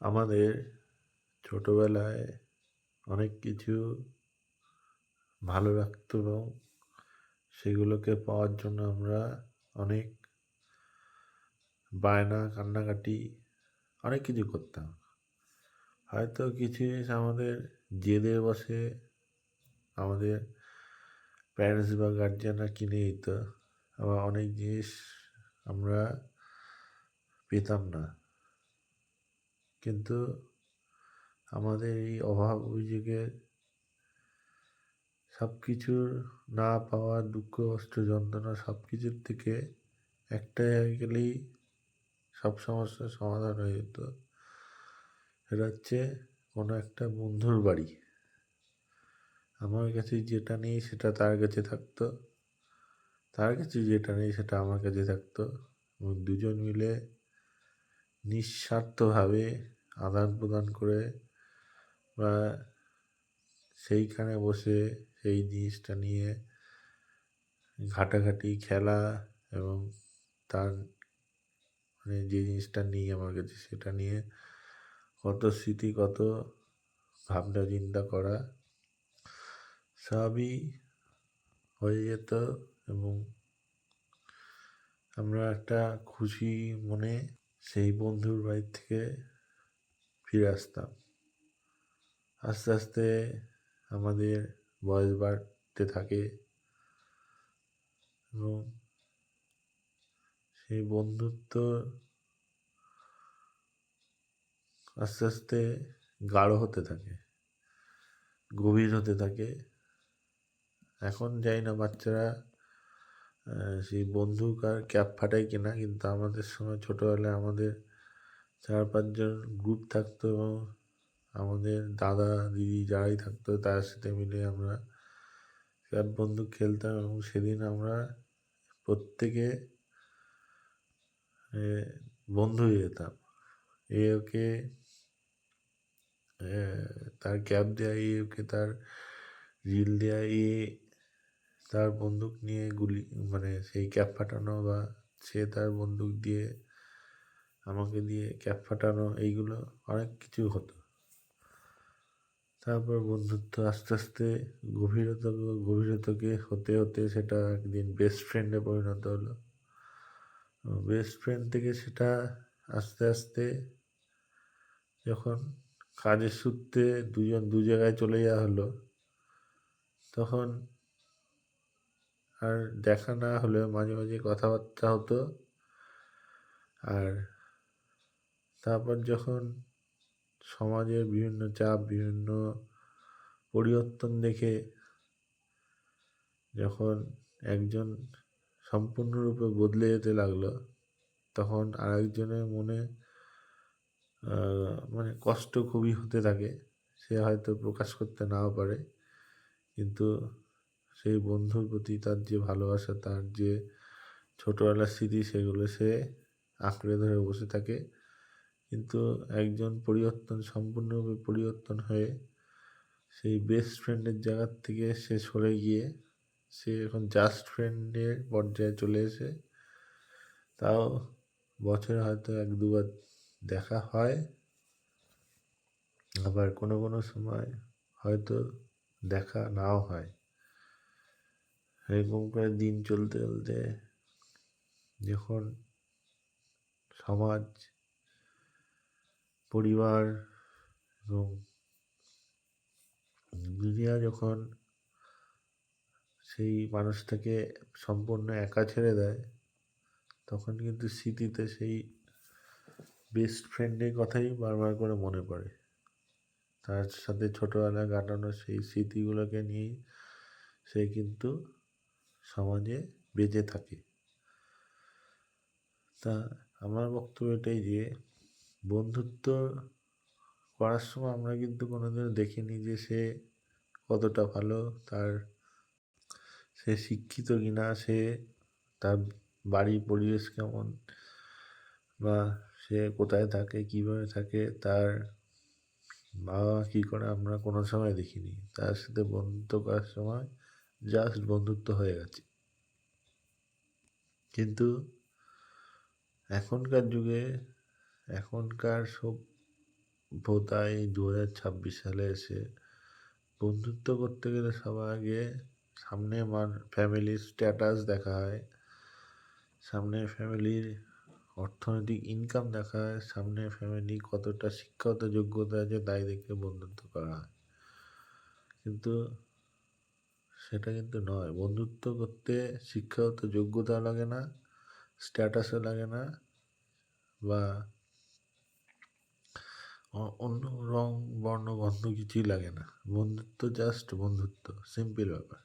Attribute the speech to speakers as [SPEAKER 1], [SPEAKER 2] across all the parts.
[SPEAKER 1] আমাদের ছোটবেলায় অনেক কিছু ভালো লাগতো এবং সেগুলোকে পাওয়ার জন্য আমরা অনেক বায়না কান্নাকাটি অনেক কিছু করতাম। হয়তো কিছু জিনিস আমাদের জেদের বশে আমাদের প্যারেন্টস বা গার্জিয়ানরা কিনে দিত, আবার অনেক জিনিস আমরা পেতাম না। কিন্তু আমাদের এই অভাব অভিযোগের সব কিছুর না পাওয়া দুঃখ কষ্ট যন্ত্রণা সব কিছুর থেকে একটাই হয়ে গেলেই সব সমস্যার সমাধান হয়ে যেত। সেটা হচ্ছে কোনো একটা বন্ধুর বাড়ি। আমার কাছে যেটা নেই সেটা তার কাছে থাকতো, তার কাছে যেটা নেই সেটা আমার কাছে থাকতো, এবং দুজন মিলে নিঃস্বার্থভাবে আদান প্রদান করে বা সেইখানে বসে সেই জিনিসটা নিয়ে ঘাটাঘাটি খেলা, এবং তার মানে যে জিনিসটা নেই আমার কাছে সেটা নিয়ে কত স্মৃতি কত ভাবনা চিন্তা করা সবই হয়ে যেত, এবং আমরা একটা খুশি মনে সেই বন্ধুর বাড়ি থেকে ফিরে আসতাম। আস্তে আস্তে আমাদের বয়স বাড়তে থাকে এবং সেই বন্ধুত্ব আস্তে আস্তে গাঢ় হতে থাকে, গভীর হতে থাকে। এখন যাই না বাচ্চারা সেই বন্দুক আর ক্যাপ ফাটাই কিনা, কিন্তু আমাদের সময় ছোটোবেলায় আমাদের 4-5 জন গ্রুপ থাকতো এবং আমাদের দাদা দিদি যারাই থাকতো তার সাথে মিলে আমরা ক্যাপ বন্দুক খেলতাম, এবং সেদিন আমরা প্রত্যেকে বন্ধু হয়ে যেতাম। এ ওকে তার ক্যাপ দেয়া, এ ওকে তার রিল দেয়া, এ তার বন্দুক নিয়ে গুলি মানে সেই ক্যাপ ফাটানো, বা সে তার বন্দুক দিয়ে আমাকে দিয়ে ক্যাপ ফাটানো, এইগুলো অনেক কিছু হতো। তারপর বন্ধুত্ব আস্তে আস্তে গভীরতাকে হতে হতে সেটা একদিন বেস্ট ফ্রেন্ডে পরিণত হলো। বেস্ট ফ্রেন্ড থেকে সেটা আস্তে আস্তে যখন কাজের সূত্রে দুজন দু জায়গায় চলে যাওয়া হলো, তখন আর দেখা না হলেও মাঝে মাঝে কথাবার্তা হতো। আর তারপর যখন সমাজের বিভিন্ন চাপ, বিভিন্ন পরিবর্তন দেখে যখন একজন সম্পূর্ণরূপে বদলে যেতে লাগলো, তখন আরেকজনের মনে মানে কষ্ট খুবই হতে থাকে। সে হয়তো প্রকাশ করতে নাও পারে, কিন্তু সেই বন্ধুর প্রতি তার যে ভালোবাসা, তার যে ছোটোবেলার স্মৃতি, সেগুলো সে আঁকড়ে ধরে বসে থাকে। কিন্তু একজন সম্পূর্ণরূপে পরিবর্তন হয়ে সেই বেস্ট ফ্রেন্ডের জায়গার থেকে সে সরে গিয়ে সে এখন জাস্ট ফ্রেন্ডের পর্যায়ে চলে এসে, তাও বছরে হয়তো 1-2 বার দেখা হয়, আবার কোনো কোনো সময় হয়তো দেখা নাও হয়। এরকম করে দিন চলতে চলতে যখন সমাজ, পরিবার এবং দুনিয়া যখন সেই মানুষটাকে সম্পূর্ণ একা ছেড়ে দেয়, তখন কিন্তু স্মৃতিতে সেই বেস্ট ফ্রেন্ডের কথাই বারবার করে মনে পড়ে। তার সাথে ছোটোবেলায় কাটানো সেই স্মৃতিগুলোকে নিয়েই সে কিন্তু সমাজে বেঁচে থাকে। তা আমার বক্তব্য এটাই যে বন্ধুত্ব করার সময় আমরা কিন্তু কোনোদিনও দেখিনি যে সে কতটা ভালো, সে শিক্ষিত কিনা, সে তার বাড়ির পরিবেশ কেমন, বা সে কোথায় থাকে, কীভাবে থাকে, তার বাবা মা কী করে, আমরা কোনো সময় দেখিনি। তার সাথে বন্ধুত্ব করার সময় জাস্ট বন্ধুত্ব হয়ে গেছে। কিন্তু এখনকার যুগে এখনকার সব বোধহয় 2026 সালে এসে বন্ধুত্ব করতে গেলে সবার আগে সামনে ফ্যামিলির স্ট্যাটাস দেখা হয়, সামনে ফ্যামিলির অর্থনৈতিক ইনকাম দেখা হয়, সামনে ফ্যামিলি কতটা শিক্ষাগত যোগ্যতা আছে তাই দেখে বন্ধুত্ব করা হয়। কিন্তু সেটা কিন্তু নয়। বন্ধুত্ব করতে শিক্ষাগত যোগ্যতা লাগে না, স্ট্যাটাসও লাগে না, বা অন্য রং বর্ণ গন্ধ কিছুই লাগে না। বন্ধুত্ব জাস্ট বন্ধুত্ব, সিম্পল ব্যাপার।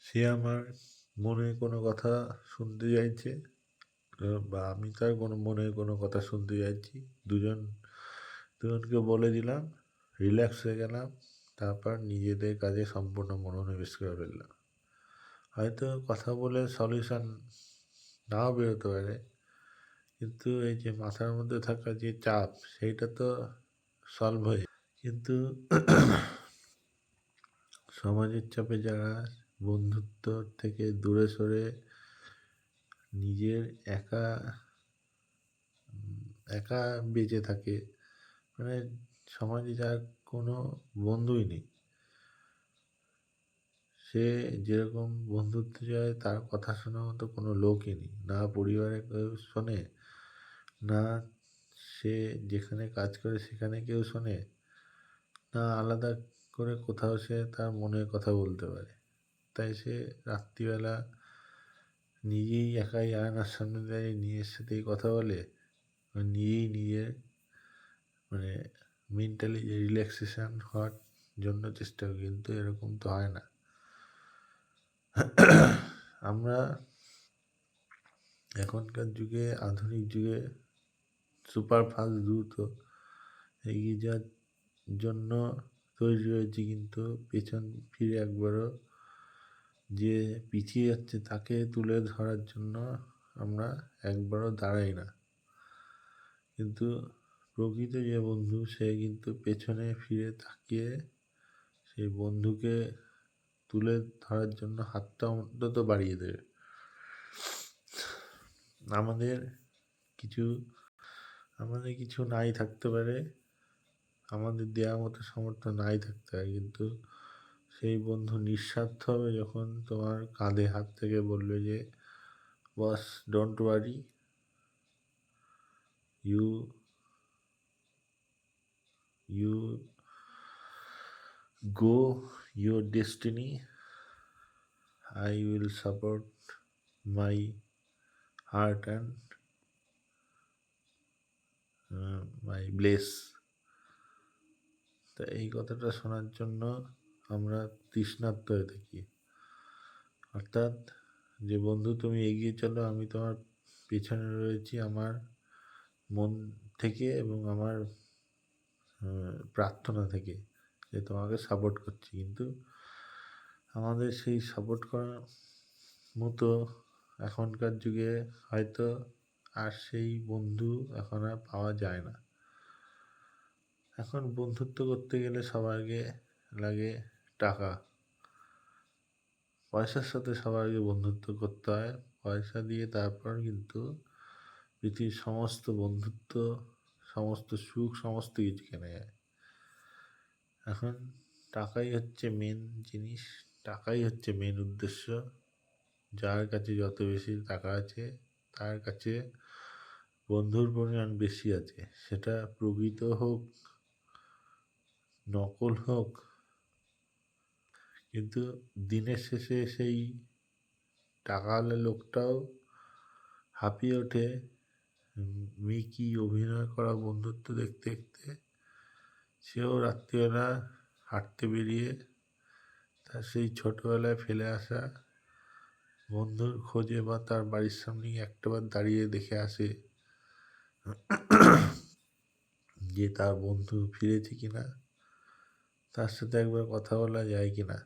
[SPEAKER 1] সে আমার মনে কোনো কথা শুনতে চাইছে, বা আমি তার মনে কোনো কথা শুনতে চাইছি, দুজনকে বলে দিলাম, রিল্যাক্স হয়ে গেলাম, তারপর নিজেদের কাজে সম্পূর্ণ মনোনিবেশ করে ফেললাম। হয়তো কথা বলে সলিউশন নাও বেরোতে পারে, কিন্তু এই যে মাথার মধ্যে থাকা যে চাপ, সেইটা তো সলভ হয়ে, কিন্তু সমাজের চাপে যারা বন্ধুত্ব থেকে দূরে সরে নিজের একা একা বেঁচে থাকে, মানে সমাজে যার কোনো বন্ধুই নেই, সে যেরকম বন্ধুত্ব চায় তার কথা শোনার মতো কোনো লোকই নেই, না পরিবারে কেউ শোনে, না সে যেখানে কাজ করে সেখানে কেউ শোনে, না আলাদা করে কোথাও সে তার মনের কথা বলতে পারে। তাই সে রাত্রিবেলা নিজেই একাই আয়নার সামনে দাঁড়িয়ে নিজের সাথেই কথা বলে, নিজেই নিজের মানে মেন্টালি যে রিল্যাক্সেশন হওয়ার জন্য চেষ্টা করি, কিন্তু এরকম তো হয় না। আমরা এখনকার যুগে, আধুনিক যুগে সুপার ফাস্ট দ্রুত এগিয়ে যাওয়ার জন্য তৈরি হয়েছি, কিন্তু পেছন ফিরে একবারও যে পিছিয়ে যাচ্ছে তাকে তুলে ধরার জন্য আমরা একবারও দাঁড়াই না। কিন্তু প্রকৃত যে বন্ধু, সে কিন্তু পেছনে ফিরে তাকিয়ে সেই বন্ধুকে তুলে ধরার জন্য হাতটা অন্তত বাড়িয়ে দেবে। আমাদের কিছু নাই থাকতে পারে, আমাদের দেওয়ার মতো সামর্থ্য নাই থাকতে পারে, কিন্তু সেই বন্ধু নিঃস্বার্থভাবে যখন তোমার কাঁধে হাত থেকে বলবে যে boss don't worry, you you go your destiny, I will support my heart and my bless. তা এই কথাটা শোনার জন্য আমরা তৃষ্ণার্ত হয়ে থাকি। অর্থাৎ যে বন্ধু তুমি এগিয়ে চলো, আমি তোমার পেছনে রয়েছি আমার মন থেকে এবং আমার প্রার্থনা থেকে, যে তোমাকে সাপোর্ট করছি। কিন্তু আমাদের সেই সাপোর্ট করার মতো এখনকার যুগে হয়তো আর সেই বন্ধু এখন আর পাওয়া যায় না। এখন বন্ধুত্ব করতে গেলে সবার আগে লাগে টাকা, পয়সার সাথে সবার আগে বন্ধুত্ব করতে হয়। পয়সা দিয়ে তারপর কিন্তু পৃথিবীর সমস্ত বন্ধুত্ব, সমস্ত সুখ, সমস্ত কিছু কেনা যায়। এখন টাকাই হচ্ছে মেন জিনিস, টাকাই হচ্ছে মেন উদ্দেশ্য। যার কাছে যত বেশি টাকা আছে তার কাছে বন্ধুর পরিমাণ বেশি আছে, সেটা প্রকৃত হোক, নকল হোক। কিন্তু দিনের শেষে সেই টাকাওয়ালা লোকটাও হাঁপিয়ে ওঠে মিকি অভিনয় করা বন্ধুত্ব দেখতে দেখতে। সেও রাত্রিবেলা হাঁটতে বেরিয়ে তার সেই ছোটোবেলায় ফেলে আসা বন্ধুর খোঁজে, বা তার বাড়ির সামনেই একটাবার দাঁড়িয়ে দেখে আসে যে তার বন্ধু ফিরেছে কিনা, তার সাথে একবার কথা বলা যায় কিনা।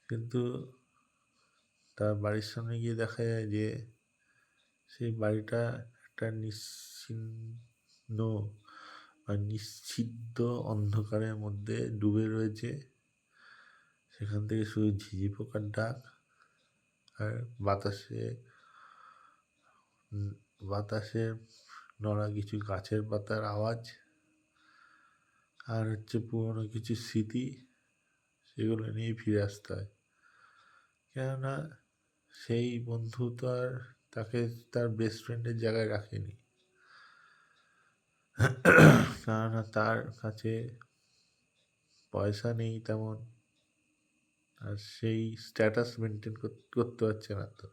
[SPEAKER 1] কিন্তু তার বাড়ির সামনে গিয়ে দেখা যায় যে সেই বাড়িটা একটা নিশ্চিহ্ন বা নিশ্ছিদ্র অন্ধকারের মধ্যে ডুবে রয়েছে। সেখান থেকে শুধু ঝিঝি পোকার ডাক আর বাতাসে নড়া কিছু গাছের পাতার আওয়াজ। আর হচ্ছে পুরনো কিছু স্মৃতি, সেগুলো নিয়েই ফিরে আসতে হয়। কেননা সেই বন্ধু তো আর তাকে তার বেস্ট ফ্রেন্ডের জায়গায় রাখেনি, কেননা তার কাছে পয়সা নেই তেমন, আর সেই স্ট্যাটাস মেনটেন করতে পারছে না। তো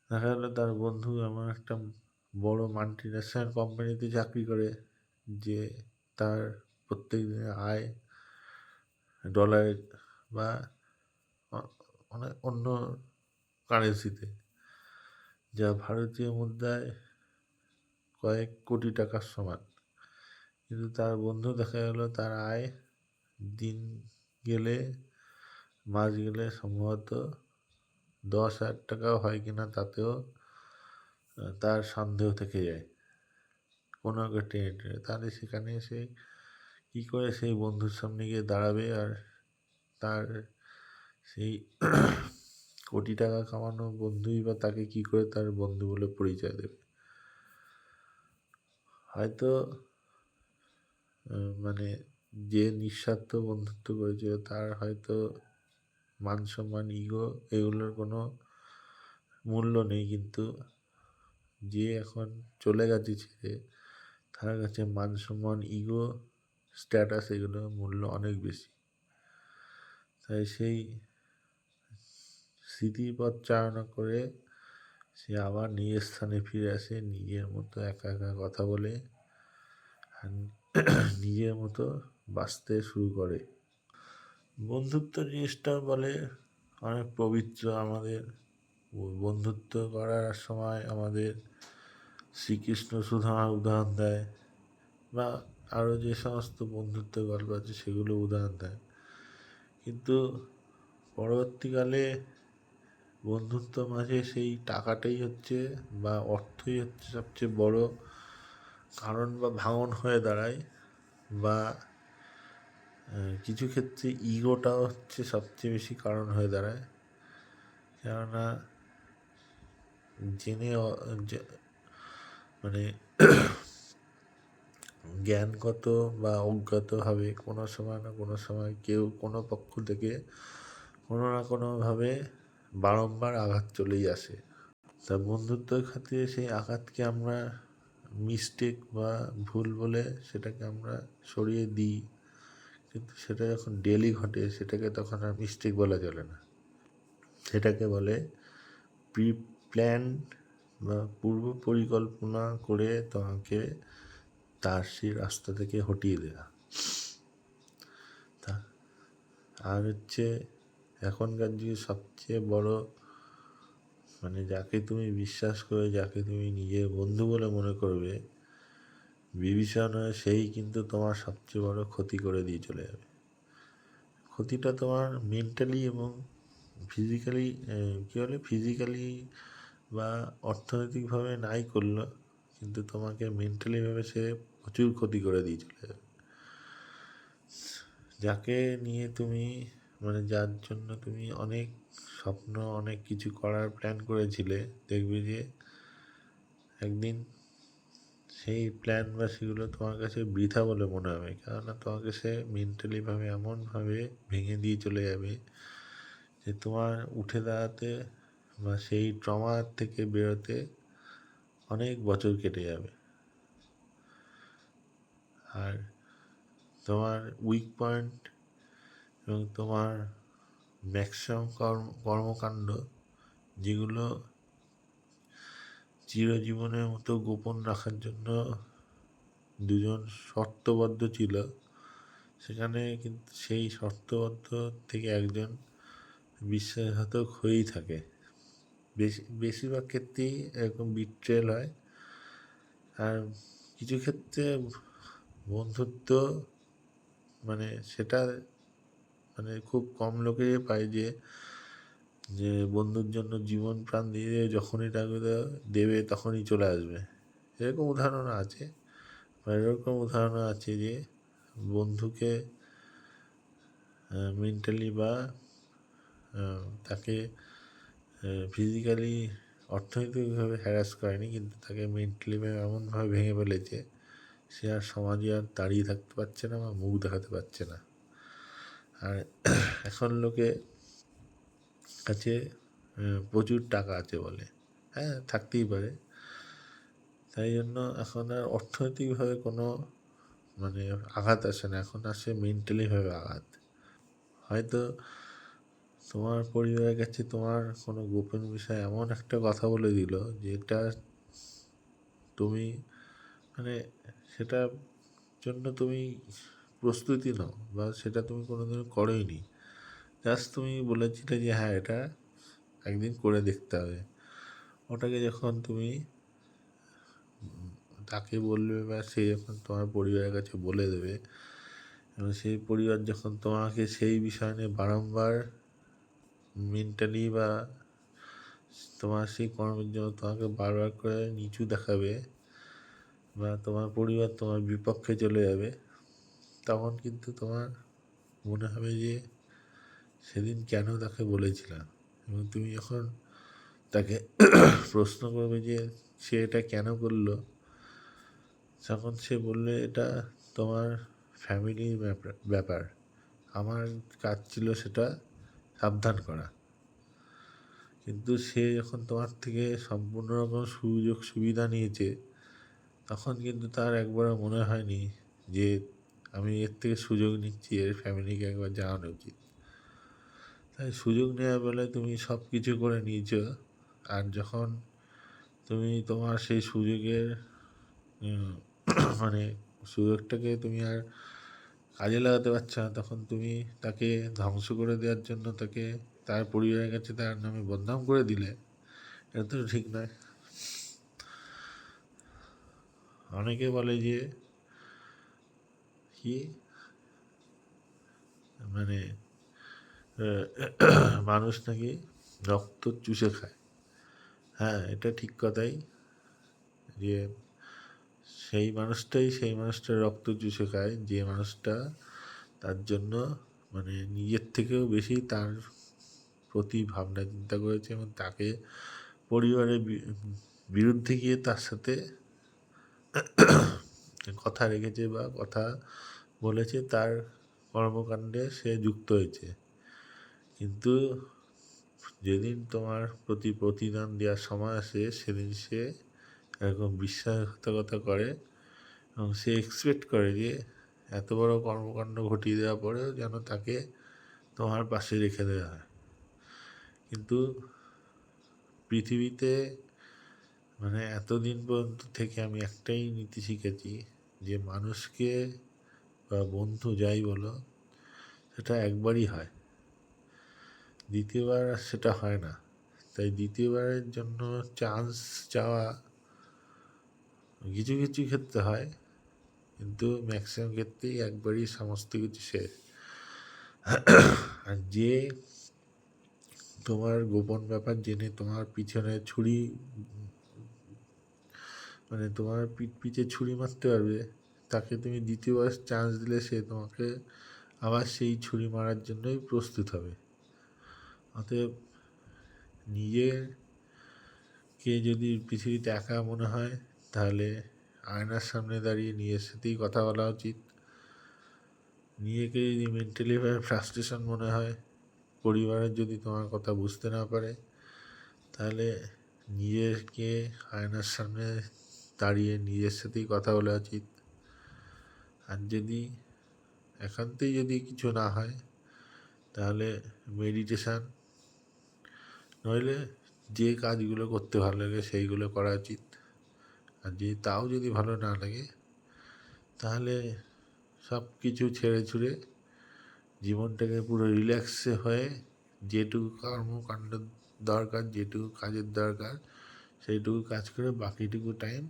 [SPEAKER 1] দেখা গেলো তার বন্ধু এমন একটা বড় মাল্টি ন্যাশনাল কোম্পানিতে চাকরি করে, যে তার প্রত্যেক দিনের আয় ডলারে বা অনেক অন্য কারেন্সিতে, যা ভারতীয় মুদ্রায় কয়েক কোটি টাকার সমান। কিন্তু তার বন্ধু দেখা গেল তার আয় দিন গেলে, মাস গেলে সম্ভবত 10,000 টাকাও হয় কিনা তাতেও তার সন্দেহ থেকে যায় কোনো একটা টেনে টেনে। তাহলে সেখানে সে কী করে সেই বন্ধুর সামনে গিয়ে দাঁড়াবে, আর তার সেই কোটি টাকা কামানো বন্ধুই বা তাকে কী করে তার বন্ধু বলে পরিচয় দেবে। হয়তো মানে যে নিঃস্বার্থ বন্ধুত্ব করেছিল তার হয়তো মান সম্মান, ইগো এগুলোর কোনো মূল্য নেই, কিন্তু যে এখন চলে গেছে ছেড়ে, তার কাছে মান সম্মান, ইগো, স্ট্যাটাস এগুলোর মূল্য অনেক বেশি। তাই সেই স্মৃতির পথ চালনা করে সে আবার নিজের স্থানে ফিরে আসে, নিজের মতো একা একা কথা বলে আর নিজের মতো বাঁচতে শুরু করে। বন্ধুত্ব জিনিসটা বলে অনেক পবিত্র। আমাদের বন্ধুত্ব করার সময় আমাদের শ্রীকৃষ্ণ সুধামার উদাহরণ দেয়, বা আরও যে সমস্ত বন্ধুত্বের গল্প আছে সেগুলো উদাহরণ দেয়। কিন্তু পরবর্তীকালে বন্ধুত্ব মাঝে সেই টাকাটাই হচ্ছে বা অর্থই হচ্ছে সবচেয়ে বড় কারণ বা ভাঙন হয়ে দাঁড়ায়, বা কিছু ক্ষেত্রে ইগোটাও হচ্ছে সবচেয়ে বেশি কারণ হয়ে দাঁড়ায়। কেননা জেনে মানে জ্ঞানগত বা অজ্ঞাতভাবে কোনো সময় না কোনো সময় কেউ কোনো পক্ষ থেকে কোনো না কোনোভাবে বারংবার আঘাত চলেই আসে। তা বন্ধুত্বের খাতিরে সেই আঘাতকে আমরা মিস্টেক বা ভুল বলে সেটাকে আমরা সরিয়ে দিই, কিন্তু সেটা যখন ডেলি ঘটে সেটাকে তখন আর মিস্টেক বলা চলে না, সেটাকে বলে প্রি প্ল্যান বা পূর্ব পরিকল্পনা করে তোমাকে তার সেই রাস্তা থেকে হটিয়ে দেওয়া। তা আর হচ্ছে এখনকার যুগে সবচেয়ে বড়, মানে যাকে তুমি বিশ্বাস করে, যাকে তুমি নিজের বন্ধু বলে মনে করবে, বিভীষণ সেই কিন্তু তোমার সবচেয়ে বড় ক্ষতি করে দিয়ে চলে যাবে। ক্ষতিটা তোমার মেন্টালি এবং ফিজিক্যালি, কী বলে, ফিজিক্যালি বা অর্থনৈতিকভাবে নাই করলো, কিন্তু তোমাকে মেন্টালিভাবে সে প্রচুর ক্ষতি করে দিয়ে চলে যাবে। যাকে নিয়ে তুমি, মানে যার জন্য তুমি অনেক স্বপ্ন, অনেক কিছু করার প্ল্যান করেছিলে, দেখবে যে একদিন সেই প্ল্যান বা সেগুলো তোমার কাছে বৃথা বলে মনে হবে। কেননা তোমাকে সে মেন্টালিভাবে এমনভাবে ভেঙে দিয়ে চলে যাবে যে তোমার উঠে দাঁড়াতে বা সেই ট্রমা থেকে বেরোতে অনেক বছর কেটে যাবে। আর তোমার উইক পয়েন্ট এবং তোমার ম্যাক্সিমাম কর্মকাণ্ড, যেগুলো চিরজীবনের মতো গোপন রাখার জন্য দুজন শর্তবদ্ধ ছিল, সেখানে কিন্তু সেই শর্তবদ্ধ থেকে একজন বিশ্বাসঘাতক হয়েই থাকে। বেশিরভাগ ক্ষেত্রেই এরকম বিট্রেল হয়। আর কিছু ক্ষেত্রে বন্ধুত্ব মানে সেটা মানে খুব কম লোকেরই পায় যে বন্ধুর জন্য জীবন প্রাণ দিয়ে যখনই টাকা দেবে তখনই চলে আসবে। এরকম উদাহরণ আছে, বা এরকম উদাহরণ আছে যে বন্ধুকে মেন্টালি বা তাকে ফিজিক্যালি, অর্থনৈতিকভাবে হ্যারাস করেনি, কিন্তু তাকে মেন্টালিভাবে এমনভাবে ভেঙে ফেলেছে সে আর সমাজে আর দাঁড়িয়ে থাকতে পারছে না বা মুখ দেখাতে পারছে না। আর এখন লোকে কাছে প্রচুর টাকা আছে বলে, হ্যাঁ থাকতেই পারে, তাই জন্য এখন আর অর্থনৈতিকভাবে কোনো মানে আঘাত আসে না, এখন আসে মেন্টালিভাবে আঘাত। হয়তো তোমার পরিবারের কাছে তোমার কোনো গোপন বিষয় এমন একটা কথা বলে দিল যেটা তুমি মানে সেটার জন্য তুমি প্রস্তুতি নাও বা সেটা তুমি কোনোদিনও করোইনি, জাস্ট তুমি বলেছিলে যে হ্যাঁ এটা একদিন করে দেখতে হবে। ওটাকে যখন তুমি তাকে বলবে বা সে যখন তোমার পরিবারের কাছে বলে দেবে এবং সেই পরিবার যখন তোমাকে সেই বিষয় নিয়ে বারংবার মেন্টালি বা তোমার সেই কর্মের জন্য তোমাকে বারবার করে নিচু দেখাবে বা তোমার পরিবার তোমার বিপক্ষে চলে যাবে, তখন কিন্তু তোমার মনে হবে যে সেদিন কেন তাকে বলেছিলাম। এবং তুমি যখন তাকে প্রশ্ন করবে যে সে এটা কেন করলো, তখন সে বললে এটা তোমার ফ্যামিলির ব্যাপার, আমার কাজ ছিল সেটা সাবধান করা। কিন্তু সে যখন তোমার থেকে সম্পূর্ণ রকম সুযোগ সুবিধা নিয়েছে, তখন কিন্তু তার একবারও মনে হয়নি যে আমি এর থেকে সুযোগ নিচ্ছি, এর ফ্যামিলিকে একবার জানানো উচিত। তাই সুযোগ নেওয়ার বেলায় তুমি সব কিছু করে নিয়েছো, আর যখন তুমি তোমার সেই সুযোগের উম, মানে সুযোগটাকে তুমি আর কাজে লাগাতে পারছো না, তখন তুমি তাকে ধ্বংস করে দেওয়ার জন্য তাকে তার পরিবারের কাছে তার নামে বদনাম করে দিলে, এটা তো ঠিক নয়। অনেকে বলে যে কি মানে মানুষ নাকি রক্ত চুষে খায়। হ্যাঁ এটা ঠিক কথাই, যে সেই মানুষটার রক্ত চুষে খায় যে মানুষটা তার জন্য মানে নিজের থেকেও বেশি তার প্রতি ভাবনা চিন্তা করেছে এবং তাকে পরিবারের বিরুদ্ধে গিয়ে তার সাথে কথা রেখেছে বা কথা বলেছে, তার কর্মকাণ্ডে সে যুক্ত হয়েছে। কিন্তু যেদিন তোমার প্রতি প্রতিদান দেওয়ার সময় আসে সেদিন সে এরকম বিশ্বাসঘাতকতা করে এবং সে এক্সপেক্ট করে যে এত বড় কর্মকাণ্ড ঘটিয়ে দেওয়ার পরেও যেন তাকে তোমার পাশে রেখে দেওয়া হয়। কিন্তু পৃথিবীতে মানে এতদিন পর্যন্ত থেকে আমি একটাই নীতি শিখেছি যে মানুষকে বা বন্ধু যাই বলো সেটা একবারই হয়, দ্বিতীয়বার আর সেটা হয় না। তাই দ্বিতীয়বারের জন্য চান্স চাওয়া কিছু কিছু ক্ষেত্রে হয়, কিন্তু ম্যাক্সিমাম ক্ষেত্রেই একবারই সমস্ত কিছু শেষ। আর যে তোমার গোপন ব্যাপার জেনে তোমার পিছনে ছুরি মানে তোমার পিঠে ছুরি মারতে পারবে, তাকে তুমি দ্বিতীয়বার চান্স দিলে সে তোমাকে আবার সেই ছুরি মারার জন্যই প্রস্তুত হবে। অতএব নিজেকে যদি পৃথিবীতে একা মনে হয় তাহলে আয়নার সামনে দাঁড়িয়ে নিজের সাথেই কথা বলা উচিত। নিজেকে যদি মেন্টালিভাবে ফ্রাস্ট্রেশন মনে হয়, পরিবারের যদি তোমার কথা বুঝতে না পারে, তাহলে নিজেকে আয়নার সামনে দাঁড়িয়ে নিজের সাথেই কথা বলা উচিত। আর যদি একান্তই যদি কিছু না হয় তাহলে মেডিটেশান, নইলে যে কাজগুলো করতে ভালো লাগে সেইগুলো করা উচিত। আর তাও যদি ভালো না লাগে তাহলে সব কিছু ছেড়ে ছুড়ে জীবনটাকে পুরো রিল্যাক্সে হয়ে যেটুকু কর্মকাণ্ড দরকার, যেটুকু কাজের দরকার সেইটুকু কাজ করে বাকিটুকু টাইম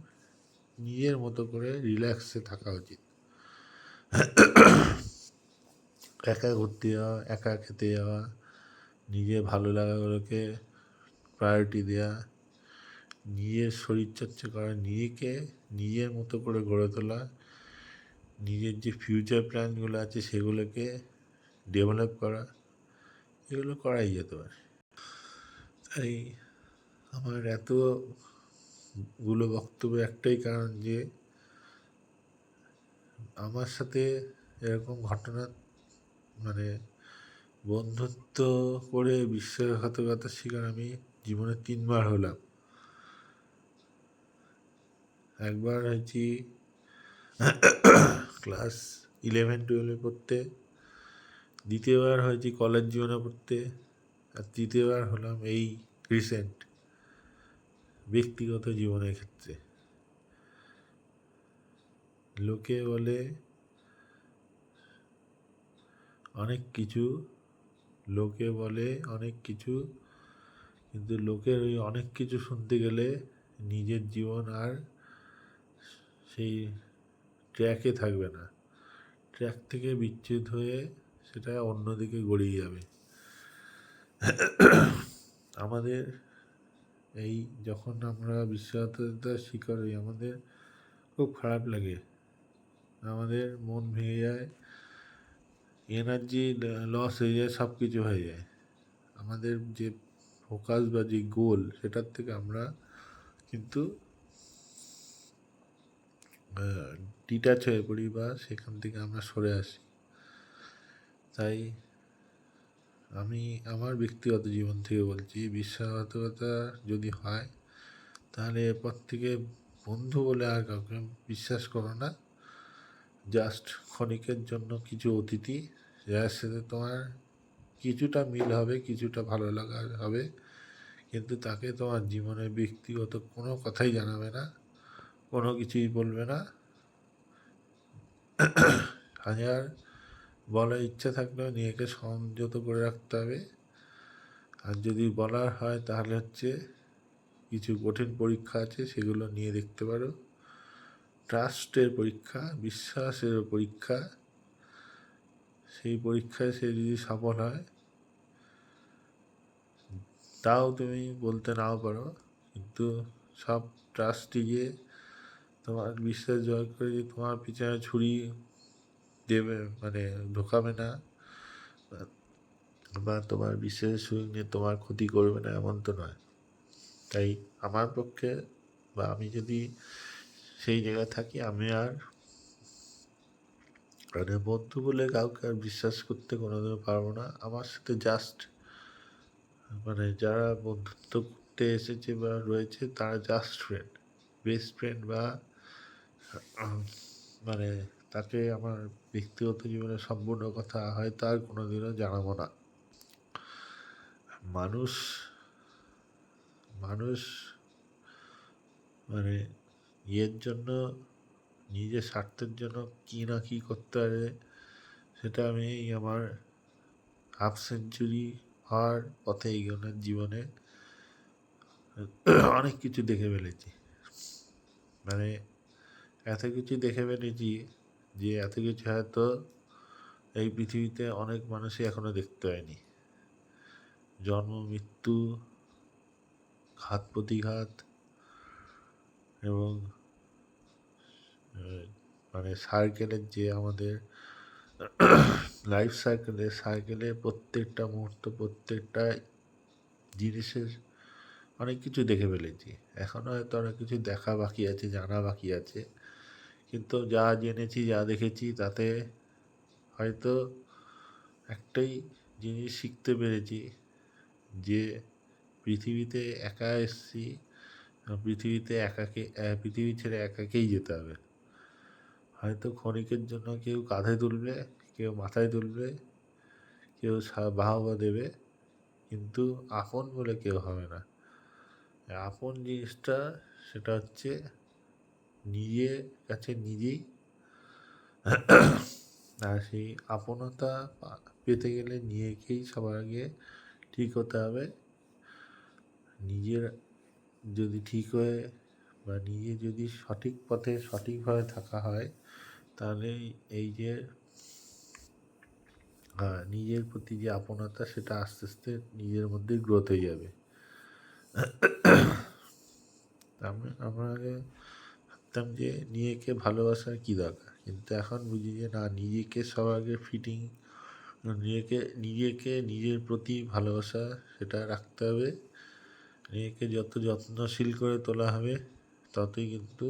[SPEAKER 1] নিজের মতো করে রিল্যাক্সে থাকা উচিত। একা ঘুরতে যাওয়া, একা খেতে যাওয়া, নিজের ভালো লাগাগুলোকে প্রায়োরিটি দেওয়া, নিজের শরীরচর্চা করা, নিজেকে নিজের মতো করে গড়ে তোলা, নিজের যে ফিউচার প্ল্যানগুলো আছে সেগুলোকে ডেভেলপ করা, এগুলো করাই যেতে পারে। তাই আমার এতগুলো বক্তব্য একটাই কারণ যে আমার সাথে এরকম ঘটনা মানে বন্ধুত্ব করে বিশ্বাসঘাতকতার শিকার আমি জীবনে 3বার হলাম। একবার হয়েছি ক্লাস 11-12 পড়তে, দ্বিতীয়বার হয়েছি কলেজ জীবনে পড়তে, আর তৃতীয়বার হলাম এই রিসেন্ট ব্যক্তিগত জীবনের ক্ষেত্রে। লোকে বলে অনেক কিছু, লোকে বলে অনেক কিছু, কিন্তু লোকের ওই অনেক কিছু শুনতে গেলে নিজের জীবন আর সেই ট্র্যাকে থাকবে না, ট্র্যাক থেকে বিচ্যুত হয়ে সেটা অন্যদিকে গড়িয়ে যাবে। আমাদের এই যখন আমরা বিশ্বাসঘাতকতার শিকার হই, আমাদের খুব খারাপ লাগে, আমাদের মন ভেঙে যায়, এনার্জি লস হয়ে যায়, সব কিছু হয়ে যায়। আমাদের যে ফোকাস বা যে গোল, সেটার থেকে আমরা কিন্তু ডিট্যাচ হয়ে পড়ি বা সেখান থেকে আমরা সরে আসি। তাই আমি আমার ব্যক্তিগত জীবন থেকে বলছি, বিশ্বাসঘাতকতা যদি হয় তাহলে এরপর থেকে বন্ধু বলে আর কাউকে বিশ্বাস করো না। জাস্ট ক্ষণিকের জন্য কিছু অতিথি, যার সাথে তোমার কিছুটা মিল হবে, কিছুটা ভালো লাগা হবে, কিন্তু তাকে তোমার জীবনের ব্যক্তিগত কোনো কথাই জানাবে না, কোনো কিছুই বলবে না। হাজার বলার ইচ্ছা থাকলেও নিজেকে সংযত করে রাখতে হবে। আর যদি বলার হয় তাহলে হচ্ছে কিছু কঠিন পরীক্ষা আছে, সেগুলো নিয়ে দেখতে পারো। ট্রাস্টের পরীক্ষা, বিশ্বাসের পরীক্ষা। সেই পরীক্ষায় সে যদি সফল হয়, তাও তুমি বলতে নাও পারো, কিন্তু সব ট্রাস্টই যে তোমার বিশ্বাস জয় করে যে তোমার পিছনে ছুরি দেবে, মানে ঢোকাবে না, বা তোমার বিশ্বাসের সুযোগ নিয়ে তোমার ক্ষতি করবে না, এমন তো নয়। তাই আমার পক্ষে, বা আমি যদি সেই জায়গায় থাকি, আমি আর মানে বন্ধু বলে কাউকে আর বিশ্বাস করতে কোনোদিনও পারবো না। আমার সাথে জাস্ট মানে যারা বন্ধুত্ব করতে এসেছে বা রয়েছে, তারা জাস্ট ফ্রেন্ড, বেস্ট ফ্রেন্ড, বা মানে তাকে আমার ব্যক্তিগত জীবনের সম্পূর্ণ কথা হয়তো আর কোনোদিনও জানাবো না। মানুষ মানুষ মানে ইয়ের জন্য, নিজের স্বার্থের জন্য কী না কী করতে পারে, সেটা আমি আমার হাফ সেঞ্চুরি হওয়ার পথে এগোনোর জীবনে অনেক কিছু দেখে ফেলেছি। মানে এত কিছু দেখে ফেলেছি যে এত কিছু হয়তো এই পৃথিবীতে অনেক মানুষই এখনো দেখতে পায়নি। জন্ম, মৃত্যু, ঘাত প্রতিঘাত, এবং মানে সার্কেলের যে আমাদের লাইফ সার্কেলে প্রত্যেকটা মুহূর্ত, প্রত্যেকটা জিনিসের অনেক কিছু দেখে ফেলেছি। এখনও হয়তো অনেক কিছু দেখা বাকি আছে, জানা বাকি আছে, কিন্তু যা জেনেছি, যা দেখেছি, তাতে হয়তো একটাই জিনিস শিখতে পেরেছি, যে পৃথিবীতে একা এসেছি, পৃথিবী ছেড়ে একাকেই যেতে হবে। হয়তো ক্ষণিকের জন্য কেউ কাঁধে তুলবে, কেউ মাথায় তুলবে, কেউ বাহবা দেবে, কিন্তু আপন বলে কেউ হবে না। আপন জিনিসটা সেটা হচ্ছে নিজের কাছে নিজেই। আর সেই আপনতা পেতে গেলে নিজেকেই সবার আগে ঠিক হতে হবে। নিজের যদি ঠিক হয়ে, বা নিজে যদি সঠিক পথে সঠিকভাবে থাকা হয়, তাহলে এই যে নিজের প্রতি যে আপনতা, সেটা আস্তে আস্তে নিজের মধ্যে গ্রোথ হয়ে যাবে। আমরা আগে ভাবতাম যে নিজেকে ভালোবাসার কী দরকার, কিন্তু এখন বুঝি যে না, নিজেকে সবার আগে ফিটিং, নিজেকে নিজের প্রতি ভালোবাসা সেটা রাখতে হবে। নিজেকে যত যত্নশীল করে তোলা হবে, ততই কিন্তু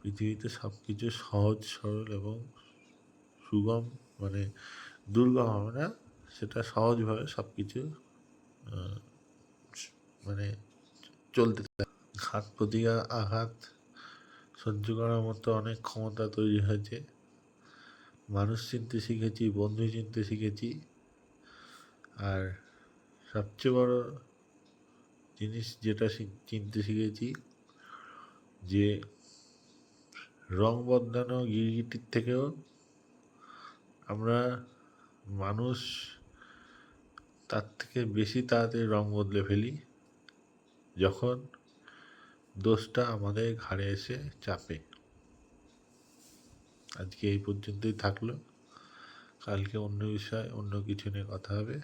[SPEAKER 1] পৃথিবীতে সব কিছু সহজ সরল এবং সুগম, মানে দুর্গম হবে না, সেটা সহজভাবে সব কিছু মানে চলতে থাকে। ঘাত প্রতিঘাত আঘাত সহ্য করার মতো অনেক ক্ষমতা তৈরি হয়েছে। মানুষ চিনতে শিখেছি, বন্ধু চিনতে শিখেছি, আর সবচেয়ে বড় জিনিস যেটা চিনতে শিখেছি, যে রং বদলানো গিরগিটির থেকেও আমরা মানুষ তার থেকে বেশি তাড়াতাড়ি রং বদলে ফেলি যখন দোষটা আমাদের ঘাড়ে এসে চাপে। আজকে এই পর্যন্তই থাকলো, কালকে অন্য বিষয় অন্য কিছু নিয়ে কথা হবে।